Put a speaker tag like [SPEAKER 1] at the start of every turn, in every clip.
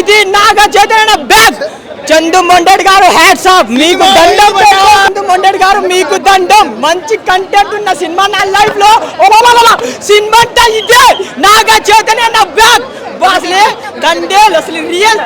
[SPEAKER 1] ఇది నాగ చైతన్య బ్యాక్. చందు మొండెడ్ గారు hats of, మీకు దండం. చందు మొండెడ్ గారు మీకు దండం. మంచి కంటెంట్ ఉన్న సినిమా నా లైఫ్ లో సినిమా అంటే ఇదే. నాగ చైతన్య బ్యాక్. అసలే తండేలు, అసలు రియల్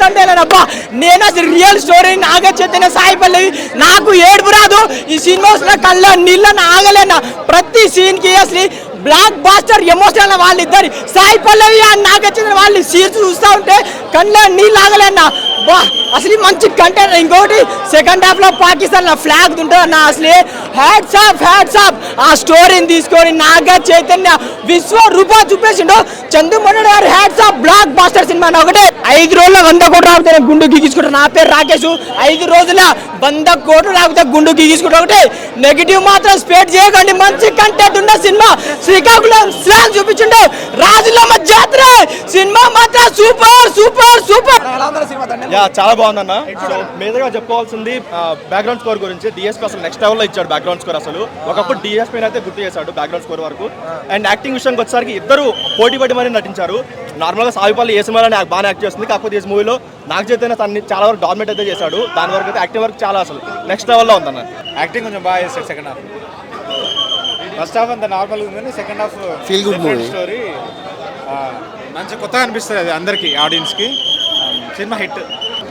[SPEAKER 1] తండేలబ్బా. నేను అసలు రియల్ స్టోరీ నాగ చైతన్య సాయి పల్లవి. నాకు ఏడుపు రాదు ఈ సినిమా వస్తున్న కళ్ళ నీళ్ళని ఆగలేనా. ప్రతి సీన్ కి అసలు బ్లాక్ బాస్టర్ ఎమోషనల్ వాళ్ళిద్దరు సాయి పల్లవి అండ్ నాగ చైతన్య వాళ్ళు సీన్స్ చూస్తూ ఉంటే కళ్ళ నీళ్ళు ఆగలేనా. బా అసలు మంచి కంటెంట్. ఇంకోటి సెకండ్ హాఫ్ లో పాకిస్తాన్ ఫ్లాగ్ ఉంటుంది అన్న. అసలు హ్యాట్స్ ఆఫ్ ఆ స్టోరీని తీసుకొని నాగ చైతన్య విశ్వరూప చూపేసిండు. చందు మొండెడ్ గారు hats off. Blockbuster cinema ఒకటే 5 రోజుల్లో 100 కోట్లు రాకపోతే గుండు గీగించుకుంటారు. నా పేరు రాకేష్. 5 రోజుల 100 కోట్లు రాకపోతే గుండు గీగించుకుంటా. ఒకటే నెగిటివ్ మాత్రం స్ప్రెడ్ చేయకండి. మంచి కంటెంట్ ఉన్న సినిమా. శ్రీకాకుళం స్లాగ్ చూపించిండు. రాజులమ్మ జాతర సినిమా మాత్రం సూపర్.
[SPEAKER 2] చాలా బాగుందన్న. సో మీదుగా చెప్పుకోవాల్సింది బ్యాక్గ్రౌండ్ స్కోర్ గురించి. డిఎస్పీ అసలు నెక్స్ట్ లెవెల్లో ఇచ్చాడు బ్యాక్గ్రౌండ్ స్కోర్. అసలు ఒకప్పుడు డిఎస్పీ అయితే గుర్తు చేశాడు బ్యాక్గ్రౌండ్ స్కోర్ వరకు. అండ్ యాక్టింగ్ విషయానికి వచ్చేసరికి ఇద్దరు పోటీ పడి మరీ నటించారు. నార్మల్గా సాయిపల్లి ఏ సినిమాలో బాగా యాక్ట్ చేస్తుంది, కాకపోతే ఈ మూవీలో నాగ చైతన్య తనని చాలా వరకు డామినేట్ అయితే చేశాడు. దాని వరకు అయితే యాక్టింగ్ వరకు చాలా అసలు నెక్స్ట్ లెవెల్లో ఉందన్న.
[SPEAKER 3] యాక్టింగ్ కొంచెం బాగా చేస్తాడు సెకండ్ హాఫ్. ఫస్ట్ హాఫ్ అంతా నార్మల్గా ఉందని second half
[SPEAKER 4] feel good movie
[SPEAKER 3] story. మంచి కొత్తగా అనిపిస్తుంది అది అందరికి, ఆడియన్స్కి. Cinema hit.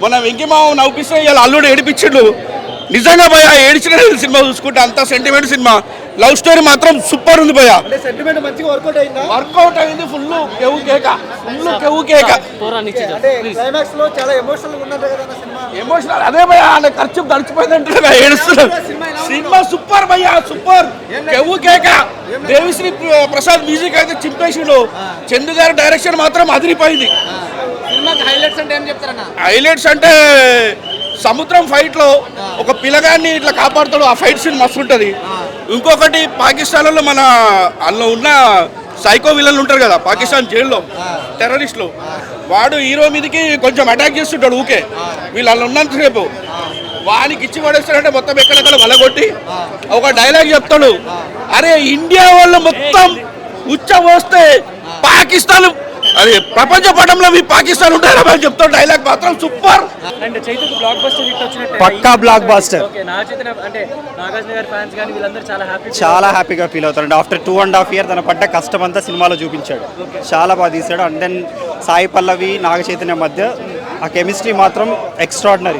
[SPEAKER 5] మొన్న వెంకీమావ నవ్విస్తే ఇలా అల్లుడు ఏడిపించిండు. నిజంగా భయ ఏడిచిన సినిమా చూసుకుంటే అంత సెంటిమెంట్ సినిమా. లవ్ స్టోరీ మాత్రం సూపర్ ఉంది భయ.
[SPEAKER 3] సెంటిమెంట్ మంచిగా
[SPEAKER 5] వర్కౌట్ అయింది. ఫుల్ కేవు కేక.
[SPEAKER 3] క్లైమాక్స్ లో చాలా ఎమోషనల్ ఉన్నది కదా సినిమా.
[SPEAKER 5] ఎమోషనల్ అదే భయ. ఖర్చు గడిచిపోయిందంటే ఏడుస్తున్నాడు. సినిమా సూపర్ భయ, సూపర్. కేవు కేక. దేవిశ్రీ ప్రసాద్ మ్యూజిక్ అయితే చింపేసిండు. చందు గారి డైరెక్షన్ మాత్రం అదిరిపోయింది. హైలైట్స్ అంటే సముద్రం ఫైట్ లో ఒక పిల్లగాన్ని ఇట్లా కాపాడుతాడు. ఆ ఫైట్ సీన్ మస్తు ఉంటుంది. ఇంకొకటి పాకిస్తాన్లో మన అందులో ఉన్న సైకో విలన్లు ఉంటారు కదా పాకిస్తాన్ జైల్లో, టెర్రరిస్టులు. వాడు హీరో మీదకి కొంచెం అటాక్ చేస్తుంటాడు ఊకే. వీళ్ళు అందులో ఉన్నంతసేపు వానికి ఇచ్చి పడేస్తాడంటే మొత్తం ఎక్కడెక్కడ వలగొట్టి ఒక డైలాగ్ చెప్తాడు. అరే ఇండియా వాళ్ళు మొత్తం ఉచ్చ పోస్తే పాకిస్తాన్ అది ప్రపంచ పటంలో మీ పాకిస్తాన్ ఉంటారా అని చెప్తాడు. డైలాగ్ మాత్రం సూపర్.
[SPEAKER 4] పక్కా బ్లాక్ బాస్టర్. చాలా హ్యాపీగా ఫీల్ అవుతాడు. ఆఫ్టర్ 2.5 years తన పడ్డ కష్టం అంతా సినిమాలో చూపించాడు. చాలా బాగా తీశాడు. అండ్ దెన్ సాయి పల్లవి నాగ చైతన్య మధ్య ఆ కెమిస్ట్రీ మాత్రం ఎక్స్ట్రాడినరీ.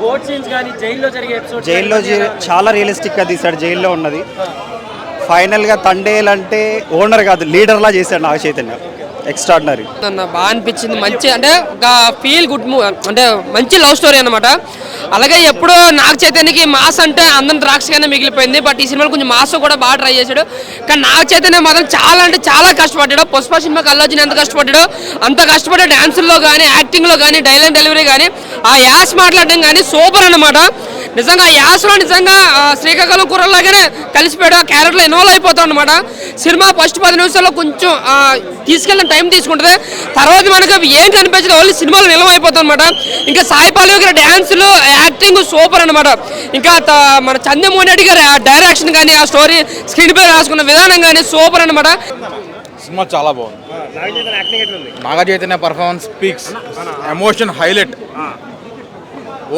[SPEAKER 4] జైల్లో చాలా రియలిస్టిక్ గా తీశాడు. జైల్లో ఉన్నది ఫైనల్ గా తండేల్ అంటే ఓనర్ కాదు లీడర్ లా చేశాడు నాగ చైతన్య. ఎక్స్ట్రాడినరీ
[SPEAKER 6] బాగా అనిపించింది. మంచి అంటే ఒక ఫీల్ గుడ్ మూవీ, అంటే మంచి లవ్ స్టోరీ అనమాట. అలాగే ఎప్పుడో నాగ చైతన్యకి మాస్ అంటే అందరం ద్రాక్షగానే మిగిలిపోయింది. బట్ ఈ సినిమాలో కొంచెం మాస్ కూడా బాగా ట్రై చేశాడు. కానీ నాగ చైతన్య మాత్రం చాలా అంటే చాలా కష్టపడ్డాడు. పుష్ప సినిమాకి అల్లు అర్జున్ ఎంత కష్టపడ్డాడో అంత కష్టపడ్డా. డాన్సుల్లో కానీ, యాక్టింగ్లో కానీ, డైలాగ్ డెలివరీ కానీ, ఆ యాస్ మాట్లాడడం కానీ సూపర్ అనమాట. నిజంగా ఆ యాసలో నిజంగా శ్రీకాకుళం కుర్రలాగానే కలిసిపోయాడు. ఆ క్యారెక్టర్లో ఇన్వాల్వ్ అయిపోతాం అనమాట. సినిమా ఫస్ట్ 10 నిమిషాల్లో కొంచెం తీసుకెళ్ళిన టైం తీసుకుంటుంది. తర్వాత మనకు ఏం కనిపించదు, ఓన్లీ సినిమాలో నిలవైపోతాం అనమాట. ఇంకా సాయి పల్లవి గారి డ్యాన్సులు, యాక్టింగ్ సూపర్ అనమాట. ఇంకా మన చంద్రమోహన్ గారి డైరెక్షన్ కానీ, ఆ స్టోరీ స్క్రీన్ పై రాసుకున్న విధానం కానీ సూపర్ అనమాట.
[SPEAKER 3] సినిమా చాలా బాగుంది. Naga Chaitanya performance speaks. Emotion highlight.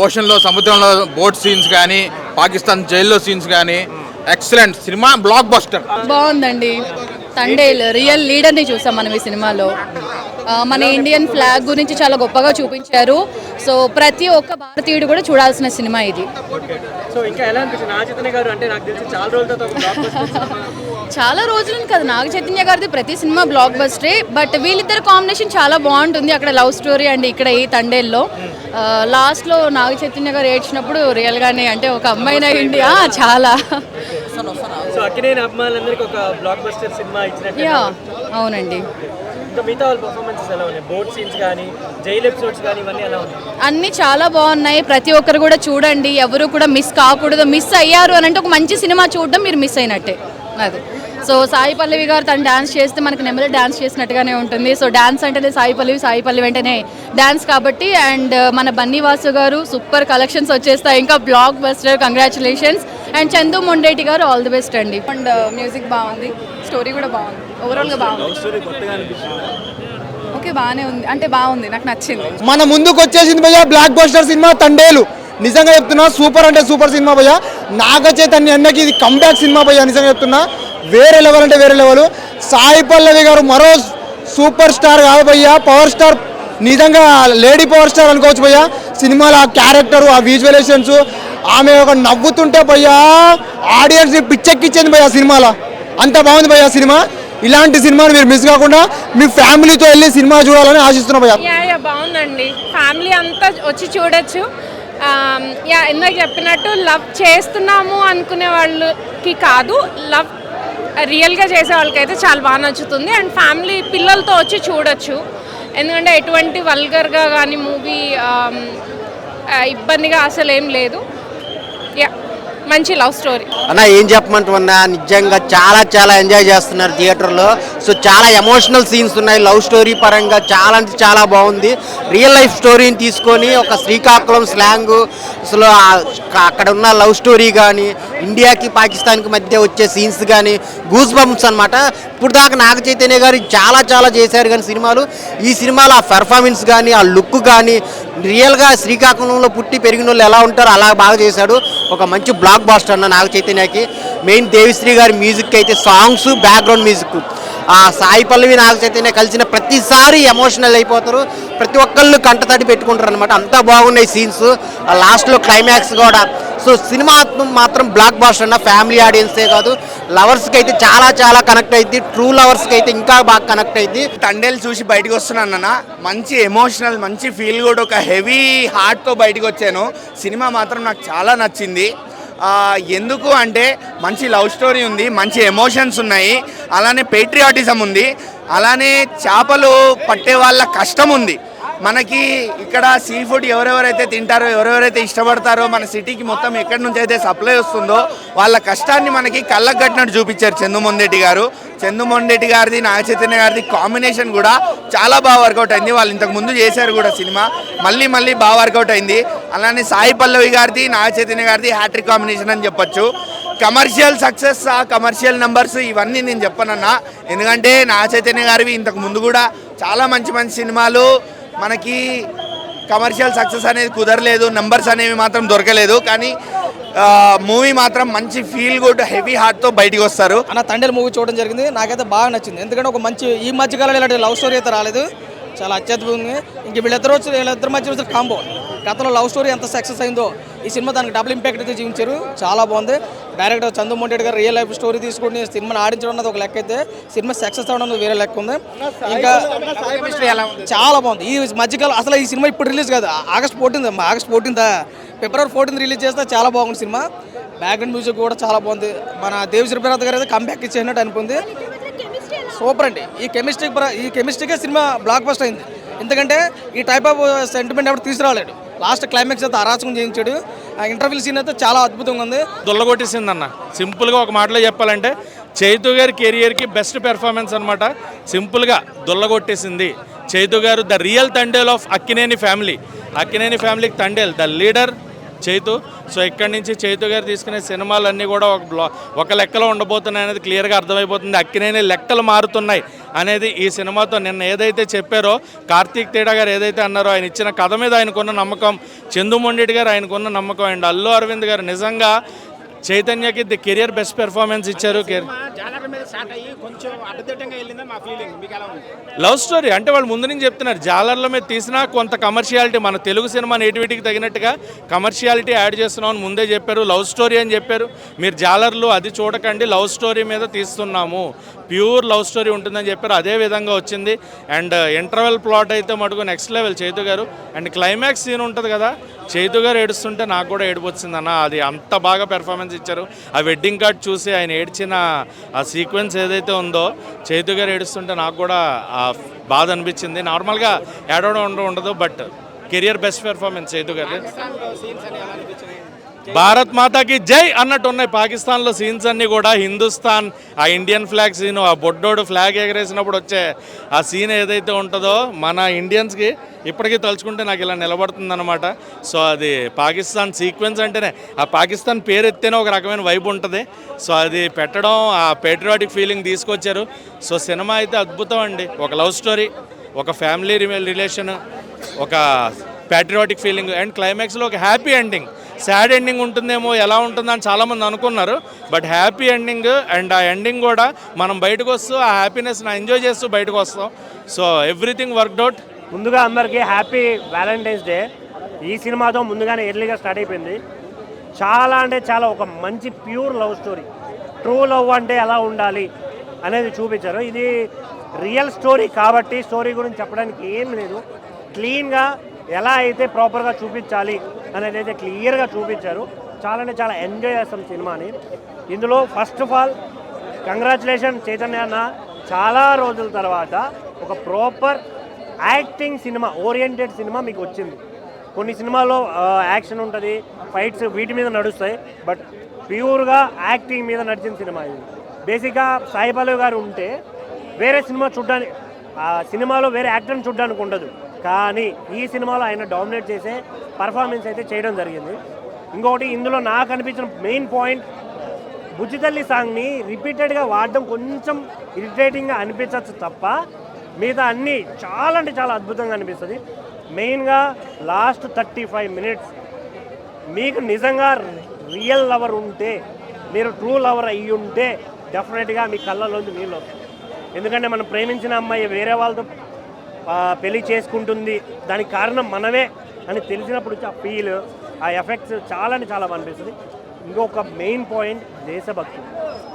[SPEAKER 3] ఓషన్లో, సముద్రంలో బోట్ సీన్స్ కానీ, పాకిస్తాన్ జైల్లో సీన్స్ కానీ ఎక్సలెంట్. Cinema block buster.
[SPEAKER 7] బాగుందండి. తండేల్ రియల్ లీడర్ని చూసాం మనం ఈ సినిమాలో. మన ఇండియన్ ఫ్లాగ్ గురించి చాలా గొప్పగా చూపించారు. సో ప్రతి ఒక్క భారతీయుడు కూడా చూడాల్సిన సినిమా ఇది. చాలా రోజులు కదా నాగ చైతన్య గారిది ప్రతి సినిమా బ్లాక్ బస్టరే. బట్ వీళ్ళిద్దరు కాంబినేషన్ చాలా బాగుంటుంది. అక్కడ లవ్ స్టోరీ అండి, ఇక్కడ ఈ తండేల్లో లాస్ట్లో నాగ చైతన్య గారు ఏడ్చినప్పుడు రియల్గానే అంటే ఒక అమ్మాయిన ఇండియా చాలా అవునండి. అన్ని చాలా బాగున్నాయి. ప్రతి ఒక్కరు కూడా చూడండి, ఎవరు కూడా మిస్ కాకూడదు. మిస్ అయ్యారు అని అంటే ఒక మంచి సినిమా చూడడం మీరు మిస్ అయినట్టే. అది సో సాయి పల్లవి గారు తను డాన్స్ చేస్తే మనకు నెమ్మది డాన్స్ చేసినట్టుగానే ఉంటుంది. సో డాన్స్ అంటేనే సాయి పల్లవి వెంటనే డాన్స్ కాబట్టి. అండ్ మన బన్నీవాసు గారు సూపర్ కలెక్షన్స్ వచ్చేస్తాయి. ఇంకా block buster, congratulations. And Chandu Mondeti గారు ఆల్ ది బెస్ట్ అండి. అండ్ మ్యూజిక్ బాగుంది, స్టోరీ కూడా బాగుంది, ఓవరాల్గా బాగుంది. ఓకే బాగానే ఉంది, అంటే బాగుంది, నాకు నచ్చింది.
[SPEAKER 1] మన ముందుకు వచ్చేసింది భయ్య బ్లాక్ బస్టర్ సినిమా తండేలు. నిజంగా చెప్తున్నా సూపర్ అంటే సూపర్ సినిమా భయ్య. నాగ చైతన్య అన్నకి ఇది కంబ్యాక్ సినిమా భయ్య. నిజంగా చెప్తున్నా వేరే లెవెల్ అంటే వేరే లెవెల్. సాయి పల్లవి గారు మరో సూపర్ స్టార్ కాదు భయ్య, పవర్ స్టార్. నిజంగా లేడీ పవర్ స్టార్ అనుకోవచ్చు భయ్య. సినిమాలో ఆ క్యారెక్టర్, ఆ విజువలైజేషన్స్, ఆమె ఒక నవ్వుతుంటే భయ్య ఆడియన్స్ని పిచ్చెక్కిచ్చింది భయ్య సినిమాలో. అంత బాగుంది భయ్య సినిమా. ఇలాంటి సినిమాని మీరు మిస్ కాకుండా మీ ఫ్యామిలీతో వెళ్ళి సినిమా చూడాలని ఆశిస్తున్నా భయ్య.
[SPEAKER 8] యా బాగుందండి, ఫ్యామిలీ అంతా వచ్చి చూడొచ్చు. యా ఇందాక చెప్పినట్టు లవ్ చేస్తున్నాము అనుకునే వాళ్ళకి కాదు, లవ్ రియల్గా చేసే వాళ్ళకైతే చాలా బాగా నచ్చుతుంది. అండ్ ఫ్యామిలీ పిల్లలతో వచ్చి చూడొచ్చు, ఎందుకంటే ఎటువంటి వల్గర్గా కానీ మూవీ ఇబ్బందిగా అసలు ఏం లేదు. యా మంచి లవ్ స్టోరీ.
[SPEAKER 9] అన్న ఏం చెప్పమంటున్నా, నిజంగా చాలా చాలా ఎంజాయ్ చేస్తున్నారు థియేటర్లో. సో చాలా ఎమోషనల్ సీన్స్ ఉన్నాయి, లవ్ స్టోరీ పరంగా చాలా అంటే చాలా బాగుంది. రియల్ లైఫ్ స్టోరీని తీసుకొని ఒక శ్రీకాకుళం స్లాంగ్, అసలు అక్కడ ఉన్న లవ్ స్టోరీ కానీ, ఇండియాకి పాకిస్తాన్కి మధ్య వచ్చే సీన్స్ కానీ గూస్ బంప్స్ అనమాట. ఇప్పుడు దాకా నాగ చైతన్య గారు చాలా చాలా చేశారు కానీ సినిమాలు, ఈ సినిమాలో ఆ పెర్ఫార్మెన్స్ కానీ, ఆ లుక్ కానీ, రియల్గా శ్రీకాకుళంలో పుట్టి పెరిగిన వాళ్ళు ఎలా ఉంటారో అలా బాగా చేశాడు. ఒక మంచి బ్లాక్ బాస్టర్ అన్న నాగ చైతన్యకి. మెయిన్ దేవిశ్రీ గారి మ్యూజిక్ అయితే సాంగ్స్, బ్యాక్గ్రౌండ్ మ్యూజిక్, ఆ సాయి పల్లవి నాగ చైతన్య కలిసిన ప్రతిసారి ఎమోషనల్ అయిపోతారు, ప్రతి ఒక్కళ్ళు కంటతడి పెట్టుకుంటారు అనమాట. అంతా బాగున్నాయి సీన్స్, లాస్ట్లో క్లైమాక్స్ కూడా. సో సినిమా మాత్రం బ్లాక్ బాస్టర్ అన్న. ఫ్యామిలీ ఆడియన్సే కాదు, లవర్స్కి అయితే చాలా చాలా కనెక్ట్ అయింది. ట్రూ లవర్స్కి అయితే ఇంకా బాగా కనెక్ట్ అయింది.
[SPEAKER 5] తండేలు చూసి బయటకు వస్తున్నాను, మంచి ఎమోషనల్, మంచి ఫీల్ గుడ్, ఒక హెవీ హార్ట్తో బయటకు వచ్చాను. సినిమా మాత్రం నాకు చాలా నచ్చింది. ఎందుకు అంటే మంచి లవ్ స్టోరీ ఉంది, మంచి ఎమోషన్స్ ఉన్నాయి, అలానే పేట్రియాటిజం ఉంది, అలానే చేపలు పట్టే వాళ్ళ కష్టం ఉంది. మనకి ఇక్కడ సీ ఫుడ్ ఎవరెవరైతే తింటారో, ఎవరెవరైతే ఇష్టపడతారో, మన సిటీకి మొత్తం ఎక్కడి నుంచి అయితే సప్లై వస్తుందో వాళ్ళ కష్టాన్ని మనకి కళ్ళకు కట్టినట్టు చూపించారు చందుమొండెడ్డి గారు. చందుమొండెడ్డి గారిది, నాగ చైతన్య గారిది కాంబినేషన్ కూడా చాలా బాగా వర్కౌట్ అయింది. వాళ్ళు ఇంతకు ముందు చేశారు కూడా సినిమా, మళ్ళీ మళ్ళీ బాగా వర్కౌట్ అయింది. అలానే సాయి పల్లవి గారిది, నాగ చైతన్య గారిది హ్యాట్రిక్ కాంబినేషన్ అని చెప్పొచ్చు. కమర్షియల్ సక్సెస్, కమర్షియల్ నెంబర్స్ ఇవన్నీ నేను చెప్పనన్నా, ఎందుకంటే నాగ చైతన్య గారివి ఇంతకు ముందు కూడా చాలా మంచి మంచి సినిమాలు మనకి కమర్షియల్ సక్సెస్ అనేది కుదరలేదు, నెంబర్స్ అనేవి మాత్రం దొరకలేదు. కానీ మూవీ మాత్రం మంచి ఫీల్ గుడ్, హెవీ హార్ట్తో బయటికి వస్తారు.
[SPEAKER 1] అన్న తండేలు మూవీ చూడడం జరిగింది, నాకైతే బాగా నచ్చింది. ఎందుకంటే ఒక మంచి ఈ మధ్యకాలంలో ఇలాంటి లవ్ స్టోరీ అయితే రాలేదు, చాలా అత్యద్భుతంగా. ఇంక వీళ్ళిద్దరి మధ్య వచ్చిన కాంబో, గతంలో లవ్ స్టోరీ ఎంత సక్సెస్ అయిందో ఈ సినిమా దానికి డబుల్ ఇంపాక్ట్ అయితే చూపించారు, చాలా బాగుంది. డైరెక్టర్ చందుమొండెడ్డి గారు రియల్ లైఫ్ స్టోరీ తీసుకుని సినిమాని ఆడించడం అన్నది ఒక లెక్క అయితే, సినిమా సక్సెస్ అవ్వడం వేరే లెక్క ఉంది. ఇంకా చాలా బాగుంది. ఈ మధ్యకాలం అసలు ఈ సినిమా ఇప్పుడు రిలీజ్ కాదు, ఆగస్ట్ 14 ఫిబ్రవరి 14 రిలీజ్ చేస్తే చాలా బాగుంది సినిమా. బ్యాక్గ్రౌండ్ మ్యూజిక్ కూడా చాలా బాగుంది. మన దేవిశ్రీ ప్రసాద్ గారు అయితే కంబ్యాక్ ఇచ్చేసినట్టు అనిపింది. సూపర్ అండి. ఈ కెమిస్ట్రీకే సినిమా బ్లాక్ బస్టర్ అయింది. ఎందుకంటే ఈ టైప్ ఆఫ్ సెంటిమెంట్ ఎవరు తీసుకురాలేడు. లాస్ట్ క్లైమాక్స్ అయితే అరాచకం చేయించాడు. ఆ ఇంటర్వ్యూ సీన్ అయితే చాలా అద్భుతంగా ఉంది.
[SPEAKER 10] దొల్లగొట్టేసిందన్న. సింపుల్గా ఒక మాటలో చెప్పాలంటే చైతు గారి కెరియర్కి బెస్ట్ పెర్ఫార్మెన్స్ అనమాట. సింపుల్గా దొల్లగొట్టేసింది చైతు గారు. The real Thandel of Akkineni family. Akkineni ఫ్యామిలీకి Thandel, the leader Chaitu. So ఇక్కడి నుంచి చైతు గారు తీసుకునే సినిమాలన్నీ కూడా ఒక లెక్కలో ఉండబోతున్నాయి అనేది క్లియర్గా అర్థమైపోతుంది. అక్కినేని లెక్కలు మారుతున్నాయి అనేది ఈ సినిమాతో. నిన్న ఏదైతే చెప్పారో కార్తీక్ తేడా గారు ఏదైతే అన్నారో, ఆయన ఇచ్చిన కథ మీద ఆయనకున్న నమ్మకం, చందుమొండెడ్డి గారు ఆయనకున్న నమ్మకం, అండ్ అల్లు అరవింద్ గారు నిజంగా చైతన్యకి ది కెరియర్ బెస్ట్ పెర్ఫార్మెన్స్ ఇచ్చారు. లవ్ స్టోరీ అంటే వాళ్ళు ముందు నుంచి చెప్తున్నారు, జాలర్ల మీద తీసినా కొంత కమర్షియాలిటీ, మన తెలుగు సినిమా నేటివిటీకి తగినట్టుగా కమర్షియాలిటీ యాడ్ చేస్తున్నామని ముందే చెప్పారు. లవ్ స్టోరీ అని చెప్పారు. మీరు జాలర్లు అది చూడకండి, లవ్ స్టోరీ మీద తీస్తున్నాము, ప్యూర్ లవ్ స్టోరీ ఉంటుందని చెప్పారు. అదే విధంగా వచ్చింది. అండ్ ఇంటర్వెల్ ప్లాట్ అయితే మటుకు నెక్స్ట్ లెవెల్ చైతు గారు. అండ్ క్లైమాక్స్ సీన్ ఉంటుంది కదా, చైతు గారు ఏడుస్తుంటే నాకు కూడా ఏడుపు వచ్చిందన్న. అది అంత బాగా పెర్ఫార్మెన్స్ ఇచ్చారు. ఆ వెడ్డింగ్ కార్డ్ చూసి ఆయన ఏడ్చిన ఆ సీక్వెన్స్ ఏదైతే ఉందో, చైతు గారు ఏడుస్తుంటే నాకు కూడా బాధ అనిపించింది. నార్మల్గా ఏడవడం ఉండదు, but career best performance Chaitu గారు. భారత్ మాతాకి జై అన్నట్టు ఉన్నాయి పాకిస్తాన్లో సీన్స్ అన్నీ కూడా. హిందుస్థాన్, ఆ ఇండియన్ ఫ్లాగ్ సీను, ఆ బొడ్డోడు ఫ్లాగ్ ఎగరేసినప్పుడు వచ్చే ఆ సీన్ ఏదైతే ఉంటుందో, మన ఇండియన్స్కి ఇప్పటికీ తలుచుకుంటే నాకు ఇలా నిలబడుతుందన్నమాట. సో అది పాకిస్తాన్ సీక్వెన్స్ అంటేనే, ఆ పాకిస్తాన్ పేరు ఎత్తేనే ఒక రకమైన వైబ్ ఉంటుంది. సో అది పెట్టడం, ఆ పేట్రియాటిక్ ఫీలింగ్ తీసుకొచ్చారు. సో సినిమా అయితే అద్భుతం అండి. ఒక లవ్ స్టోరీ, ఒక ఫ్యామిలీ రిలేషన్, ఒక ప్యాట్రియాటిక్ ఫీలింగ్ అండ్ క్లైమాక్స్లో ఒక హ్యాపీ ఎండింగ్. సాడ్ ఎండింగ్ ఉంటుందేమో, ఎలా ఉంటుందని చాలామంది అనుకున్నారు, బట్ హ్యాపీ ఎండింగ్. అండ్ ఆ ఎండింగ్ కూడా మనం బయటకు వస్తూ ఆ హ్యాపీనెస్ని ఎంజాయ్ చేస్తూ బయటకు వస్తాం. So everything worked out.
[SPEAKER 11] ముందుగా అందరికీ హ్యాపీ వ్యాలంటైన్స్ డే. ఈ సినిమాతో ముందుగానే ఎర్లీగా స్టార్ట్ అయిపోయింది. చాలా అంటే చాలా ఒక మంచి pure love story. True love అంటే ఎలా ఉండాలి అనేది చూపించారు. ఇది రియల్ స్టోరీ కాబట్టి స్టోరీ గురించి చెప్పడానికి ఏం లేదు. క్లీన్గా ఎలా అయితే ప్రాపర్గా చూపించాలి అనేది అయితే క్లియర్గా చూపించారు. చాలా అంటే చాలా ఎంజాయ్ చేస్తాం సినిమాని. ఇందులో first of all congratulation Chaitanya అన్న, చాలా రోజుల తర్వాత ఒక proper acting cinema, oriented cinema మీకు వచ్చింది. కొన్ని సినిమాల్లో యాక్షన్ ఉంటుంది, ఫైట్స్ వీటి మీద నడుస్తాయి, బట్ ప్యూర్గా యాక్టింగ్ మీద నడిచిన సినిమా ఇది. బేసిక్గా సాయి పల్లవి గారు ఉంటే వేరే సినిమా చూడడానికి, ఆ సినిమాలో వేరే యాక్టర్ని చూడడానికి ఉండదు, కానీ ఈ సినిమాలో ఆయన డామినేట్ చేసే పర్ఫార్మెన్స్ అయితే చేయడం జరిగింది. ఇంకొకటి ఇందులో నాకు అనిపించిన మెయిన్ పాయింట్, బుజ్జితల్లి సాంగ్ని రిపీటెడ్గా వాడడం కొంచెం ఇరిటేటింగ్గా అనిపించవచ్చు తప్ప మిగతా అన్నీ చాలా అంటే చాలా అద్భుతంగా అనిపిస్తుంది. మెయిన్గా లాస్ట్ 35 minutes మీకు నిజంగా రియల్ లవర్ ఉంటే, మీరు ట్రూ లవర్ అయ్యి ఉంటే డెఫినెట్గా మీ కళ్ళలోంచి నీళ్ళు వస్తాయి. ఎందుకంటే మనం ప్రేమించిన అమ్మాయి వేరే వాళ్ళతో పెళ్లి చేసుకుంటుంది, దానికి కారణం మనమే అని తెలిసినప్పుడు ఆ ఫీల్, ఆ ఎఫెక్ట్స్ చాలా అంటే చాలా అనిపిస్తుంది. ఇంకొక మెయిన్ పాయింట్ దేశభక్తి.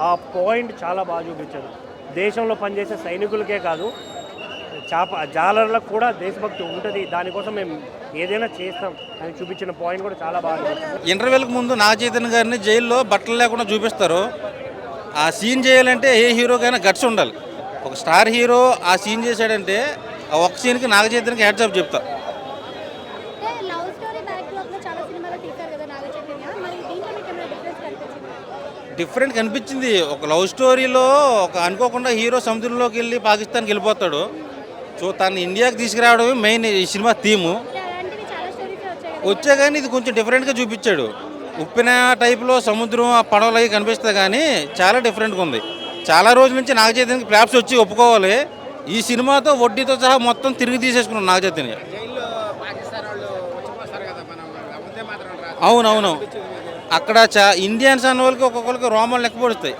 [SPEAKER 11] ఆ పాయింట్ చాలా బాగా చూపించారు. దేశంలో పనిచేసే సైనికులకే కాదు, జాలర్లకు కూడా దేశభక్తి ఉంటుంది, దానికోసం మేము ఏదైనా చేస్తాం అని చూపించిన పాయింట్ కూడా చాలా బాగా.
[SPEAKER 3] ఇంటర్వెల్కి ముందు నాగ చైతన్య గారిని జైల్లో బట్టలు లేకుండా చూపిస్తారు. ఆ సీన్ చేయాలంటే ఏ హీరోకైనా గట్స్ ఉండాలి. ఒక స్టార్ హీరో ఆ సీన్ చేశాడంటే ఆ ఒక్క సీన్కి నాగ చైతన్యకి హ్యాట్స్ ఆఫ్ చెప్తా. డిఫరెంట్ కనిపించింది. ఒక లవ్ స్టోరీలో ఒక అనుకోకుండా హీరో సముద్రంలోకి వెళ్ళి పాకిస్తాన్కి వెళ్ళిపోతాడు. సో తను ఇండియాకి తీసుకురావడమే మెయిన్ ఈ సినిమా థీము. వచ్చే కానీ ఇది కొంచెం డిఫరెంట్గా చూపించాడు. ఉప్పిన టైప్లో సముద్రం ఆ పడవలు అవి కనిపిస్తాయి, కానీ చాలా డిఫరెంట్గా ఉంది. చాలా రోజుల నుంచి నాగ చైతన్యకి క్లాప్స్ వచ్చి ఒప్పుకోవాలి. ఈ సినిమాతో వడ్డీతో సహా మొత్తం తిరిగి తీసేసుకున్నాం నాగ చైతన్య. అవునవును, అక్కడ ఇండియన్స్ అన్న వాళ్ళకి ఒక్కొక్కరికి రోమాలు లెక్కపడుస్తాయి.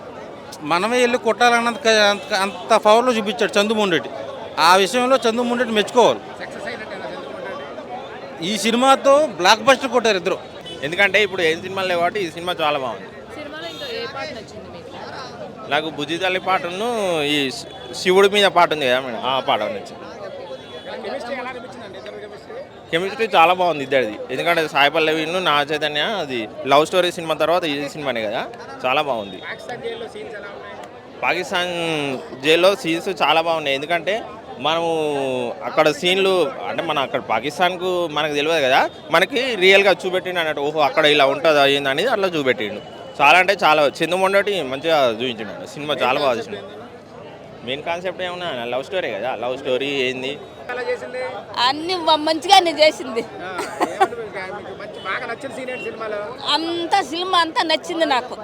[SPEAKER 3] మనమే వెళ్ళి కొట్టాలన్నంత అంత పవర్లో చూపించాడు చందుమోహన్. ఆ విషయంలో చందుమోహన్ మెచ్చుకోవాలి. ఈ సినిమాతో బ్లాక్ బస్టర్ కొట్టారు ఇద్దరు.
[SPEAKER 12] ఎందుకంటే ఇప్పుడు ఏం సినిమాలు లేవు కాబట్టి ఈ సినిమా చాలా బాగుంది. నాకు బుజ్జి తల్లి పాటను ఈ శివుడి మీద పాట ఉంది కదా మేడం, ఆ పాట నచ్చింది. కెమిస్ట్రీ చాలా బాగుంది ఇద్దరిది. ఎందుకంటే సాయి పల్లవిను నాగ చైతన్య, అది లవ్ స్టోరీ సినిమా తర్వాత ఈ సినిమానే కదా, చాలా బాగుంది. పాకిస్తాన్ జైల్లో సీన్స్ చాలా బాగున్నాయి. ఎందుకంటే మనము అక్కడ సీన్లు అంటే మన అక్కడ పాకిస్తాన్కు మనకు తెలియదు కదా, మనకి రియల్గా చూపెట్టిండు అన్నట్టు. ఓహో అక్కడ ఇలా ఉంటుంది అయింది అనేది అట్లా చూపెట్టిండు. చాలా అంటే చాలా చందుమొండటి మంచిగా చూపించిండు. సినిమా చాలా బాగా చూసిండు. మెయిన్ కాన్సెప్ట్ ఏమన్నా లవ్ స్టోరీ కదా, లవ్ స్టోరీ ఏంది
[SPEAKER 13] అన్ని మంచిగానే చేసింది. అంత సినిమా అంతా నచ్చింది నాకు.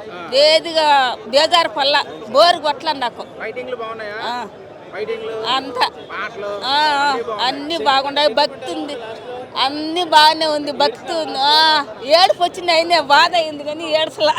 [SPEAKER 13] ఏదిగా బేజారు పల్ల బోరు కొట్ల నాకు. అంతా అన్ని బాగున్నాయి. భక్తి ఉంది, అన్ని బాగానే ఉంది. భక్తి ఉంది. ఏడుపు వచ్చింది, అయింది బాధ అయింది కానీ ఏడుపులా.